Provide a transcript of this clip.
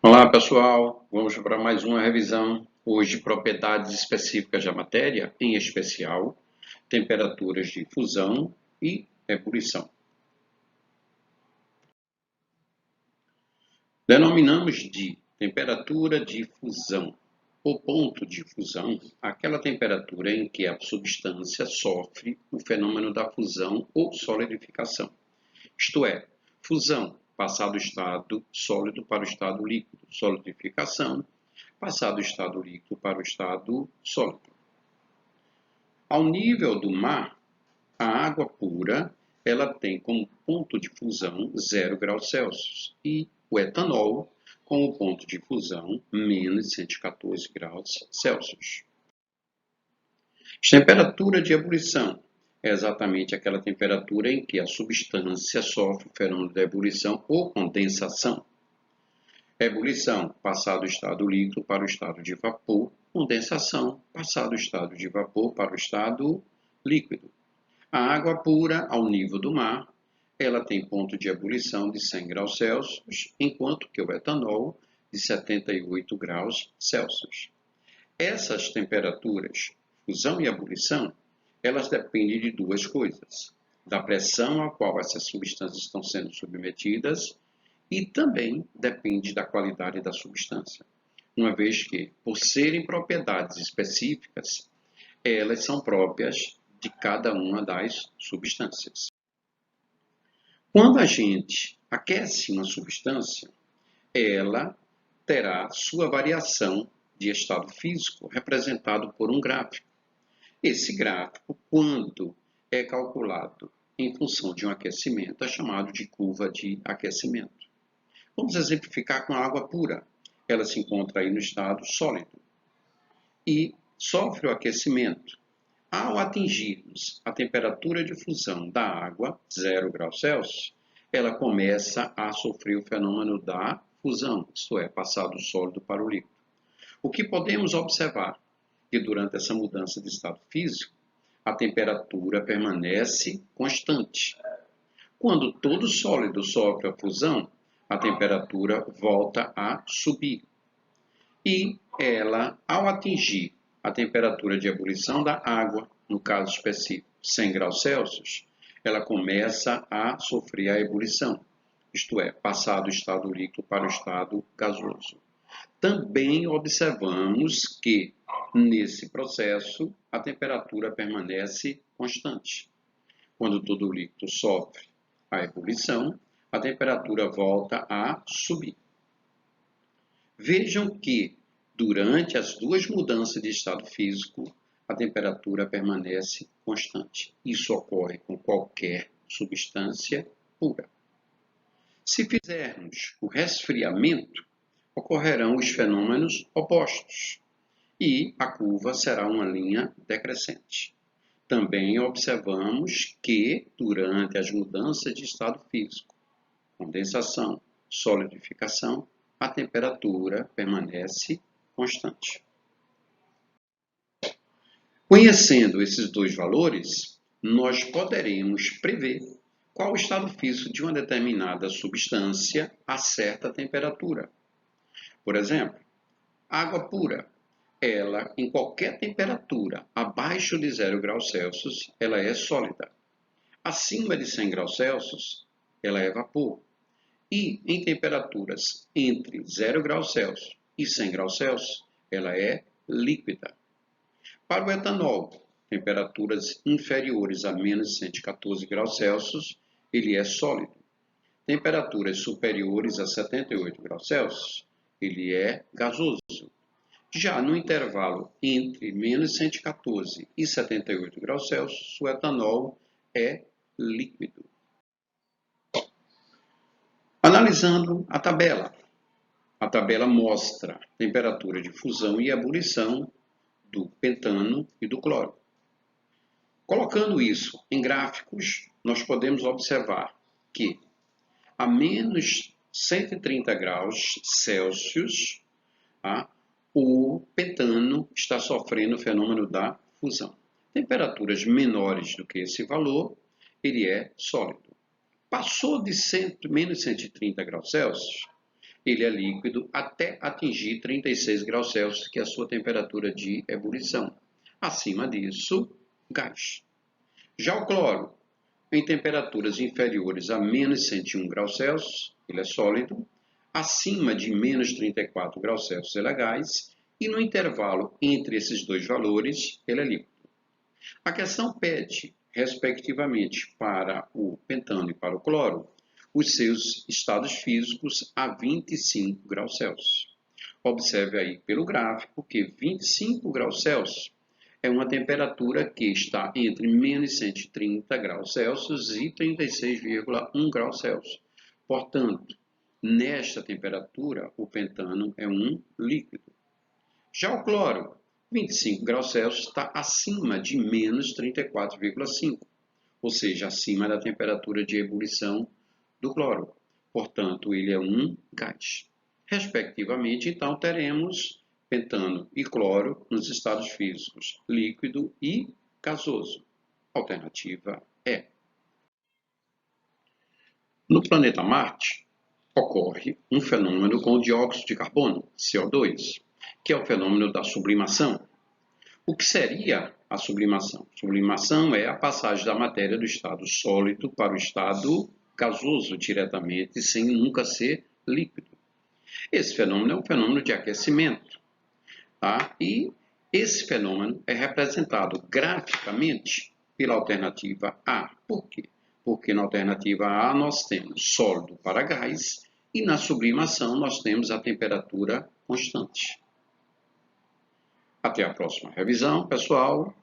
Olá, pessoal. Vamos para mais uma revisão. Hoje, propriedades específicas da matéria, em especial, temperaturas de fusão e ebulição. Denominamos de temperatura de fusão ou ponto de fusão aquela temperatura em que a substância sofre o fenômeno da fusão ou solidificação. Isto é, fusão, passar do estado sólido para o estado líquido, solidificação, passar do estado líquido para o estado sólido. Ao nível do mar, a água pura ela tem como ponto de fusão 0 graus Celsius e o etanol como ponto de fusão menos 114 graus Celsius. Temperatura de ebulição é exatamente aquela temperatura em que a substância sofre o fenômeno da ebulição ou condensação. Ebulição, passar do estado líquido para o estado de vapor. Condensação, passar do estado de vapor para o estado líquido. A água pura, ao nível do mar, ela tem ponto de ebulição de 100 graus Celsius, enquanto que o etanol de 78 graus Celsius. Essas temperaturas, fusão e ebulição, elas dependem de duas coisas: da pressão a qual essas substâncias estão sendo submetidas e também depende da qualidade da substância, uma vez que, por serem propriedades específicas, elas são próprias de cada uma das substâncias. Quando a gente aquece uma substância, ela terá sua variação de estado físico representado por um gráfico. Esse gráfico, quando é calculado em função de um aquecimento, é chamado de curva de aquecimento. Vamos exemplificar com a água pura. Ela se encontra aí no estado sólido e sofre o aquecimento. Ao atingirmos a temperatura de fusão da água, 0 graus Celsius, ela começa a sofrer o fenômeno da fusão, isto é, passar do sólido para o líquido. O que podemos observar? Que durante essa mudança de estado físico, a temperatura permanece constante. Quando todo sólido sofre a fusão, a temperatura volta a subir. E ela, ao atingir a temperatura de ebulição da água, no caso específico 100 graus Celsius, ela começa a sofrer a ebulição, isto é, passar do estado líquido para o estado gasoso. Também observamos que, nesse processo, a temperatura permanece constante. Quando todo líquido sofre a ebulição, a temperatura volta a subir. Vejam que, durante as duas mudanças de estado físico, a temperatura permanece constante. Isso ocorre com qualquer substância pura. Se fizermos o resfriamento, ocorrerão os fenômenos opostos e a curva será uma linha decrescente. Também observamos que, durante as mudanças de estado físico, condensação, solidificação, a temperatura permanece constante. Conhecendo esses dois valores, nós poderemos prever qual o estado físico de uma determinada substância a certa temperatura. Por exemplo, água pura, ela, em qualquer temperatura abaixo de 0 graus Celsius, ela é sólida. Acima de 100 graus Celsius, ela é vapor. E em temperaturas entre 0 graus Celsius e 100 graus Celsius, ela é líquida. Para o etanol, temperaturas inferiores a menos 114 graus Celsius, ele é sólido. Temperaturas superiores a 78 graus Celsius, ele é gasoso. Já no intervalo entre menos 114 e 78 graus Celsius, o etanol é líquido. Analisando a tabela mostra a temperatura de fusão e ebulição do pentano e do cloro. Colocando isso em gráficos, nós podemos observar que a menos 130 graus Celsius, o pentano está sofrendo o fenômeno da fusão. Temperaturas menores do que esse valor, ele é sólido. Passou de menos 130 graus Celsius, ele é líquido até atingir 36 graus Celsius, que é a sua temperatura de ebulição. Acima disso, gás. Já o cloro, em temperaturas inferiores a menos 101 graus Celsius, ele é sólido. Acima de menos 34 graus Celsius, ele é gás. E no intervalo entre esses dois valores, ele é líquido. A questão pede, respectivamente, para o pentano e para o cloro, os seus estados físicos a 25 graus Celsius. Observe aí pelo gráfico que 25 graus Celsius é uma temperatura que está entre menos 130 graus Celsius e 36,1 graus Celsius. Portanto, nesta temperatura, o pentano é um líquido. Já o cloro, 25 graus Celsius, está acima de menos 34,5, ou seja, acima da temperatura de ebulição do cloro. Portanto, ele é um gás. Respectivamente, então, teremos pentano e cloro nos estados físicos líquido e gasoso. Alternativa E. No planeta Marte, ocorre um fenômeno com o dióxido de carbono, CO2, que é o fenômeno da sublimação. O que seria a sublimação? Sublimação é a passagem da matéria do estado sólido para o estado gasoso diretamente, sem nunca ser líquido. Esse fenômeno é um fenômeno de aquecimento, tá? E esse fenômeno é representado graficamente pela alternativa A. Por quê? Porque na alternativa A nós temos sólido para gás e na sublimação nós temos a temperatura constante. Até a próxima revisão, pessoal.